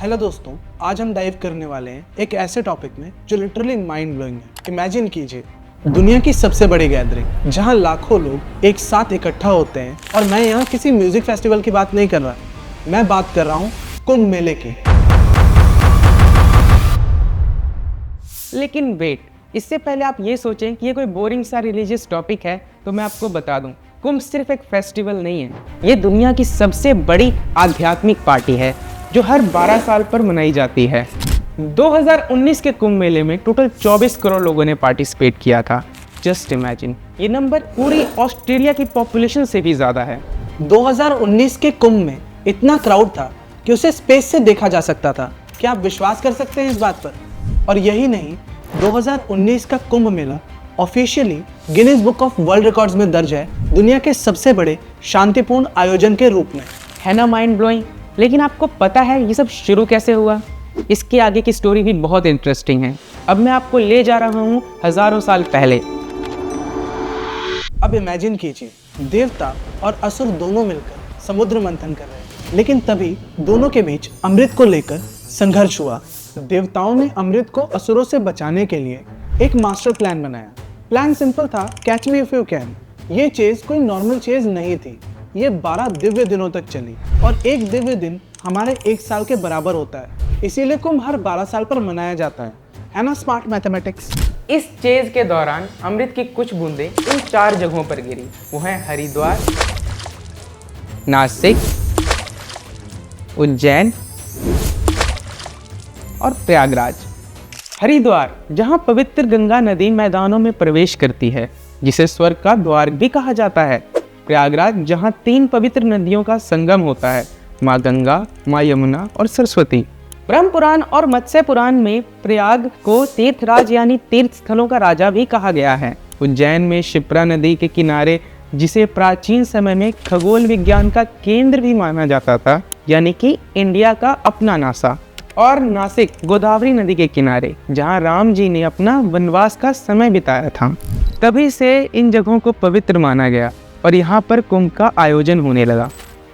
Hello दोस्तों, आज हम डाइव करने वाले हैं एक ऐसे टॉपिक में जो लिटरली माइंड ब्लोइंग है। इमेजिन कीजिए दुनिया की सबसे बड़ी गैदरिंग जहां लाखों लोग एक साथ इकट्ठा होते हैं। और मैं यहाँ किसी म्यूजिक फेस्टिवल की बात नहीं कर रहा, मैं बात कर रहा हूँ कुंभ मेले की। लेकिन वेट, इससे पहले आप ये सोचें कि ये कोई बोरिंग सा रिलीजियस टॉपिक है तो मैं आपको बता दूं, कुंभ सिर्फ एक फेस्टिवल नहीं है, ये दुनिया की सबसे बड़ी आध्यात्मिक पार्टी है जो हर 12 साल पर मनाई जाती है। 2019 के कुंभ मेले में टोटल 24 करोड़ लोगों ने पार्टिसिपेट किया था। जस्ट इमेजिन, ये नंबर पूरी ऑस्ट्रेलिया की पॉपुलेशन से भी ज़्यादा है। 2019 के कुंभ में इतना क्राउड था कि उसे स्पेस से देखा जा सकता था। क्या आप विश्वास कर सकते हैं इस बात पर? और यही नहीं, 2019 का Kumbh Mela officially Guinness book of world records में दर्ज है दुनिया के सबसे बड़े शांतिपूर्ण आयोजन के रूप में। है ना माइंड ब्लोइंग? लेकिन आपको पता है ये सब शुरू कैसे हुआ? इसके आगे की स्टोरी भी बहुत इंटरेस्टिंग है। अब मैं आपको ले जा रहा हूँ हजारों साल पहले। अब इमेजिन कीजिए, देवता और असुर दोनों मिलकर समुद्र मंथन कर रहे हैं, लेकिन तभी दोनों के बीच अमृत को लेकर संघर्ष हुआ। देवताओं ने अमृत को असुरों से बचाने के लिए एक मास्टर प्लान बनाया। प्लान सिंपल था, catch me if you can. ये चेज कोई नॉर्मल चेज नहीं थी, ये 12 दिव्य दिनों तक चली और एक दिव्य दिन हमारे 1 साल के बराबर होता है। इसीलिए कुंभ हर 12 साल पर मनाया जाता है ना? Smart mathematics. इस चेज के दौरान अमृत की कुछ बूंदें इन 4 जगहों पर गिरी। वो हैं हरिद्वार, नासिक, उज्जैन और प्रयागराज। हरिद्वार, जहां पवित्र गंगा नदी मैदानों में प्रवेश करती है, जिसे स्वर्ग का द्वार भी कहा जाता है। प्रयागराज, जहां 3 पवित्र नदियों का संगम होता है, माँ गंगा, माँ यमुना और सरस्वती। ब्रह्म पुराण और मत्स्य पुराण में प्रयाग को तीर्थराज यानी तीर्थ स्थलों का राजा भी कहा गया है। उज्जैन में शिप्रा नदी के किनारे, जिसे प्राचीन समय में खगोल विज्ञान का केंद्र भी माना जाता था, यानी कि इंडिया का अपना नासा। और नासिक, गोदावरी नदी के किनारे, जहां राम जी ने अपना वनवास का समय बिताया था। तभी से इन जगहों को पवित्र माना गया और यहाँ पर कुंभ का आयोजन होने लगा।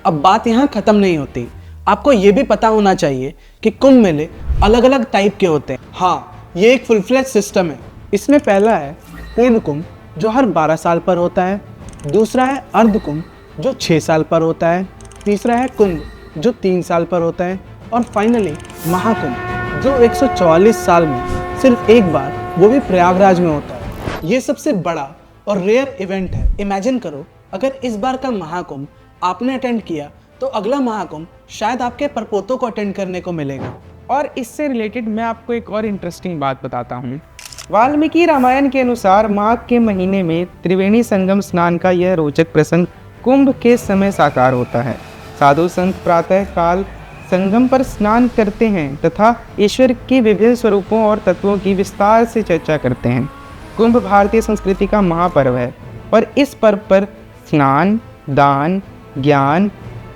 अब बात यहाँ खत्म नहीं होती, आपको ये भी पता होना चाहिए कि कुंभ मेले अलग अलग टाइप के होते हैं। हाँ, ये एक फुल फ्लेज सिस्टम है। इसमें पहला है पूर्ण कुंभ, जो हर 12 साल पर होता है। दूसरा है अर्ध कुंभ, जो 6 साल पर होता है। तीसरा है कुंभ, जो 3 साल पर होता है। और फाइनली महाकुंभ, जो 144 साल में सिर्फ एक बार, वो भी प्रयागराज में होता है। ये सबसे बड़ा और रेयर इवेंट है। इमेजिन करो, अगर इस बार का महाकुंभ आपने अटेंड किया तो अगला महाकुंभ शायद आपके परपोतों को अटेंड करने को मिलेगा। और इससे रिलेटेड मैं आपको एक और इंटरेस्टिंग बात बताता हूँ। वाल्मीकि रामायण के अनुसार माघ के महीने में त्रिवेणी संगम स्नान का यह रोचक प्रसंग कुंभ के समय साकार होता है। साधु संत प्रातः काल संगम पर स्नान करते हैं तथा ईश्वर के विभिन्न स्वरूपों और तत्वों की विस्तार से चर्चा करते हैं। कुंभ भारतीय संस्कृति का महापर्व है और इस पर्व पर स्नान, दान, ज्ञान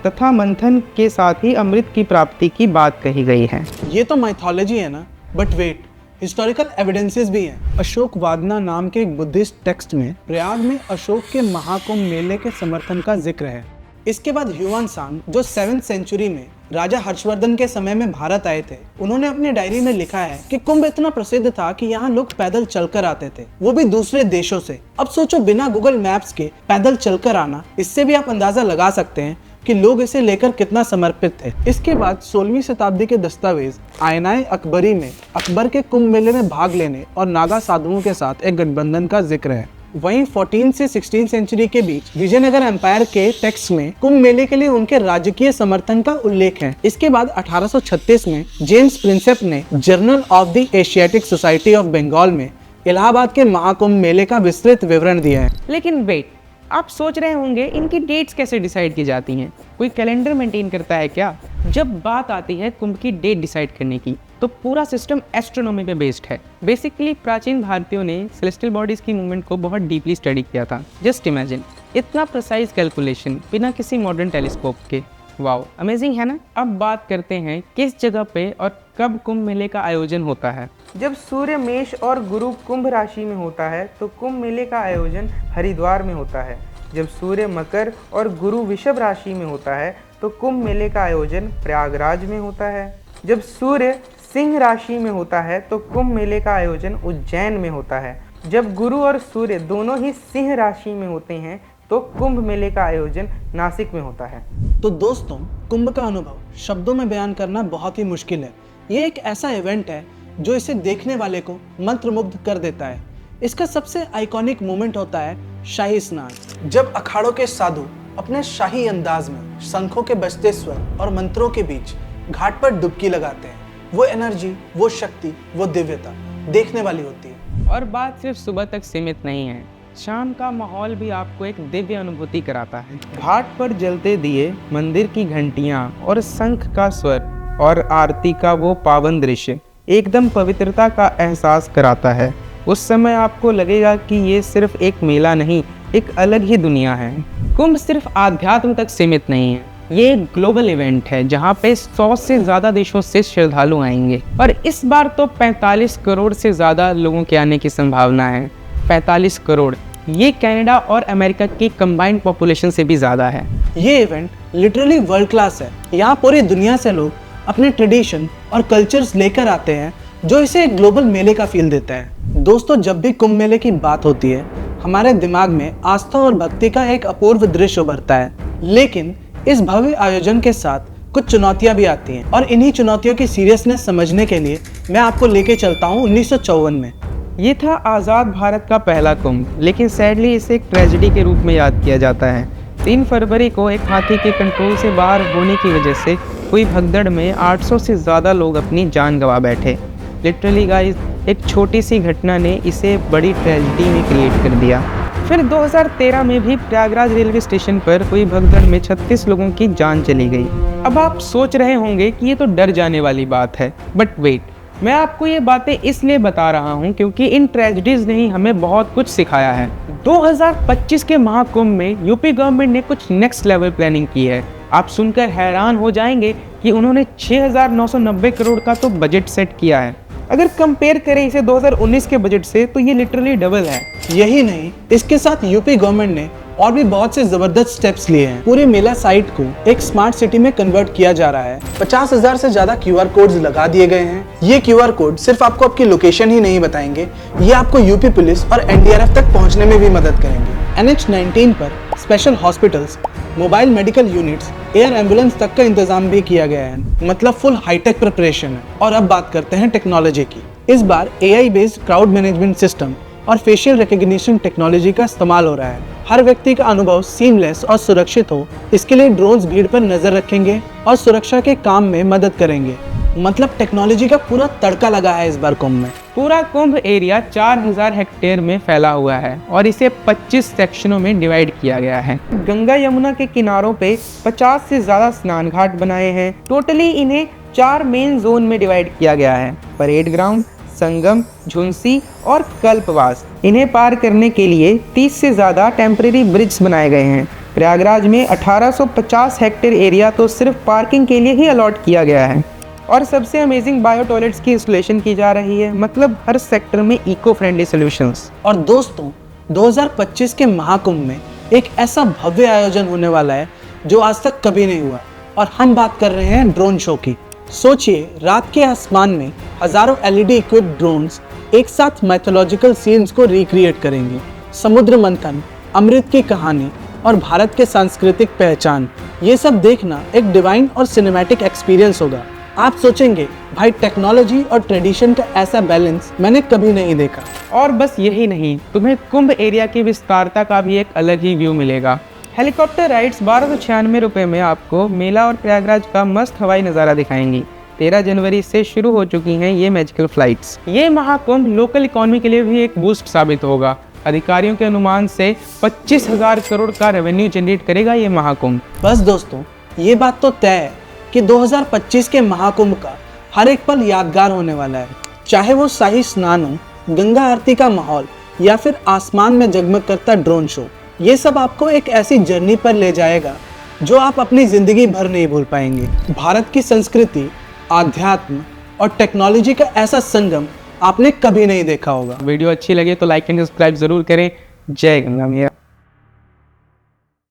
तथा मंथन के साथ ही अमृत की प्राप्ति की बात कही गई है। ये तो माइथोलॉजी है ना, बट वेट, हिस्टोरिकल एविडेंसेस भी हैं। अशोक वादना नाम के एक बुद्धिस्ट टेक्स्ट में प्रयाग में अशोक के महाकुंभ मेले के समर्थन का जिक्र है। इसके बाद ह्यूआन सांग, जो 7वीं सेंचुरी में राजा हर्षवर्धन के समय में भारत आए थे, उन्होंने अपनी डायरी में लिखा है कि कुंभ इतना प्रसिद्ध था कि यहाँ लोग पैदल चलकर आते थे, वो भी दूसरे देशों से। अब सोचो, बिना गूगल मैप्स के पैदल चलकर आना, इससे भी आप अंदाजा लगा सकते हैं कि लोग इसे लेकर कितना समर्पित थे। इसके बाद 16वीं शताब्दी के दस्तावेज आयनाए अकबरी में अकबर के कुंभ मेले में भाग लेने और नागा साधुओं के साथ एक गठबंधन का जिक्र है। वहीं 14 से 16 सेंचुरी के बीच विजयनगर एम्पायर के टेक्स्ट में कुंभ मेले के लिए उनके राजकीय समर्थन का उल्लेख है। इसके बाद 1836 में जेम्स प्रिंसेप ने journal of the Asiatic Society of Bengal में इलाहाबाद के महाकुंभ मेले का विस्तृत विवरण दिया है। लेकिन वेट, आप सोच रहे होंगे इनकी डेट्स कैसे डिसाइड की जाती हैं? कोई कैलेंडर मेंटेन करता है क्या? जब बात आती है कुंभ की डेट डिसाइड करने की, तो पूरा सिस्टम एस्ट्रोनॉमी पे बेस्ड है। बेसिकली प्राचीन भारतीयों ने सेलेस्टियल बॉडीज की मूवमेंट को बहुत डीपली स्टडी किया था। जस्ट इमेजिन, इतना प्रिसाइज कैलकुलेशन बिना किसी मॉडर्न टेलीस्कोप के। वाओ, अमेजिंग है ना? अब बात करते हैं किस जगह पे और कब कुंभ मेले का आयोजन होता है। जब सूर्य मेष और गुरु कुंभ राशि में होता है तो कुंभ मेले का आयोजन हरिद्वार में होता है। जब सूर्य मकर और गुरु वृषभ राशि में होता है तो कुंभ मेले का आयोजन प्रयागराज में होता है। जब सूर्य सिंह राशि में होता है तो कुंभ मेले का आयोजन उज्जैन में होता है। जब गुरु और सूर्य दोनों ही सिंह राशि में होते हैं तो कुंभ मेले का आयोजन नासिक में होता है। तो दोस्तों, कुंभ का अनुभव शब्दों में बयान करना बहुत ही मुश्किल है। ये एक ऐसा इवेंट है जो इसे देखने वाले को मंत्रमुग्ध कर देता है। इसका सबसे आइकॉनिक मोमेंट होता है शाही स्नान, जब अखाड़ों के साधु अपने शाही अंदाज में शंखों के बजते स्वर और मंत्रों के बीच घाट पर डुबकी लगाते हैं। वो एनर्जी, वो शक्ति, वो दिव्यता देखने वाली होती है। और बात सिर्फ सुबह तक सीमित नहीं है, शाम का माहौल भी आपको एक दिव्य अनुभूति कराता है। घाट पर जलते दिए, मंदिर की घंटियां और शंख का स्वर और आरती का वो पावन दृश्य एकदम पवित्रता का एहसास कराता है। उस समय आपको लगेगा कि ये सिर्फ एक मेला नहीं, एक अलग ही दुनिया है। कुंभ सिर्फ आध्यात्म तक सीमित नहीं है, ये एक ग्लोबल इवेंट है जहाँ पे 100 से ज़्यादा देशों से श्रद्धालु आएंगे और इस बार तो 45 करोड़ से ज़्यादा लोगों के आने की संभावना है। 45 करोड़, ये कनाडा और अमेरिका की कंबाइंड पॉपुलेशन से भी ज़्यादा है। ये इवेंट लिटरली वर्ल्ड क्लास है। यहाँ पूरी दुनिया से लोग अपने ट्रेडिशन और कल्चर्स लेकर आते हैं, जो इसे एक ग्लोबल मेले का फील देता है। दोस्तों, जब भी कुंभ मेले की बात होती है, हमारे दिमाग में आस्था और भक्ति का एक अपूर्व दृश्य उभरता है। लेकिन इस भव्य आयोजन के साथ कुछ चुनौतियां भी आती हैं और इन्हीं चुनौतियों की सीरियसनेस समझने के लिए मैं आपको लेके चलता हूँ 1954 में। ये था आज़ाद भारत का पहला कुंभ, लेकिन सैडली इसे एक ट्रेजेडी के रूप में याद किया जाता है। 3 फरवरी को एक हाथी के कंट्रोल से बाहर होने की वजह से हुई भगदड़ में 800 से ज़्यादा लोग अपनी जान गंवा बैठे। लिटरली गाइस, एक छोटी सी घटना ने इसे बड़ी ट्रेजेडी में क्रिएट कर दिया। फिर 2013 में भी प्रयागराज रेलवे स्टेशन पर हुई भगदड़ में 36 लोगों की जान चली गई। अब आप सोच रहे होंगे कि ये तो डर जाने वाली बात है, बट वेट, मैं आपको ये बातें इसलिए बता रहा हूँ क्योंकि इन ट्रेजेडीज ने ही हमें बहुत कुछ सिखाया है। 2025 के महाकुंभ में यूपी गवर्नमेंट ने कुछ नेक्स्ट लेवल प्लानिंग की है। आप सुनकर हैरान हो जाएंगे कि उन्होंने 6,990 करोड़ का तो बजट सेट किया है। अगर कंपेयर करें इसे 2019 के बजट से तो ये लिटरली डबल है। यही नहीं, इसके साथ यूपी गवर्नमेंट ने और भी बहुत से जबरदस्त स्टेप्स लिए हैं। पूरे मेला साइट को एक स्मार्ट सिटी में कन्वर्ट किया जा रहा है। 50,000 से ज्यादा QR कोड्स लगा दिए गए हैं। ये QR कोड सिर्फ आपको आपकी लोकेशन ही नहीं बताएंगे, ये आपको यूपी पुलिस और NDRF तक पहुंचने में भी मदद करेंगे। NH-19 पर special hospitals, mobile medical units, air ambulance तक का इंतजाम भी किया गया है। मतलब फुल हाईटेक प्रिपरेशन है। और अब बात करते हैं टेक्नोलॉजी की। इस बार AI based crowd management system और फेशियल रिकग्निशन टेक्नोलॉजी का इस्तेमाल हो रहा है। हर व्यक्ति का अनुभव सीमलेस और सुरक्षित हो, इसके लिए ड्रोन्स भीड़ पर नजर रखेंगे और सुरक्षा के काम में मदद करेंगे। मतलब टेक्नोलॉजी का पूरा तड़का लगा है इस बार कुंभ में। पूरा कुंभ एरिया 4000 हेक्टेयर में फैला हुआ है और इसे 25 सेक्शनों में डिवाइड किया गया है। गंगा यमुना के किनारों पे 50 से ज़्यादा स्नान घाट बनाए हैं। टोटली इन्हें 4 मेन जोन में डिवाइड किया गया है: परेड ग्राउंड, संगम, झुंसी और कल्पवास। इन्हें पार करने के लिए 30 से ज़्यादा टेम्परेरी ब्रिज बनाए गए हैं। प्रयागराज में 1850 हेक्टेयर एरिया तो सिर्फ पार्किंग के लिए ही अलॉट किया गया है। और सबसे अमेजिंग बायो टॉयलेट्स की इंस्टॉलेशन की जा रही है। मतलब हर सेक्टर में इको फ्रेंडली सॉल्यूशंस। और दोस्तों, 2025 के महाकुंभ में एक ऐसा भव्य आयोजन होने वाला है जो आज तक कभी नहीं हुआ, और हम बात कर रहे हैं ड्रोन शो की। सोचिए, रात के आसमान में हजारों LED इक्विप्ड ड्रोन्स एक साथ मैथोलॉजिकल सीन्स को रिक्रिएट करेंगे। समुद्र मंथन, अमृत की कहानी और भारत के सांस्कृतिक पहचान, ये सब देखना एक डिवाइन और सिनेमैटिक एक्सपीरियंस होगा। आप सोचेंगे, भाई टेक्नोलॉजी और ट्रेडिशन का ऐसा बैलेंस मैंने कभी नहीं देखा। और बस यही नहीं, तुम्हें कुंभ एरिया की विस्तारता का भी एक अलग ही व्यू मिलेगा। हेलीकॉप्टर राइड्स 1296 रुपये में आपको मेला और प्रयागराज का मस्त हवाई नज़ारा दिखाएंगी। 13 जनवरी से शुरू हो चुकी हैं ये मैजिकल फ्लाइट्स। ये महाकुंभ लोकल इकोनॉमी के लिए भी एक बूस्ट साबित होगा। अधिकारियों के अनुमान से 25,000 करोड़ का रेवेन्यू जनरेट करेगा ये महाकुंभ। बस दोस्तों, ये बात तो तय है कि 2025 के महाकुंभ का हर एक पल यादगार होने वाला है। चाहे वो शाही स्नान हो, गंगा आरती का माहौल या फिर आसमान में जगमग करता ड्रोन शो, ये सब आपको एक ऐसी जर्नी पर ले जाएगा जो आप अपनी जिंदगी भर नहीं भूल पाएंगे। भारत की संस्कृति, आध्यात्म और टेक्नोलॉजी का ऐसा संगम आपने कभी नहीं देखा होगा। वीडियो अच्छी लगे तो लाइक एंड सब्सक्राइब जरूर करें। जय गंगा मैया।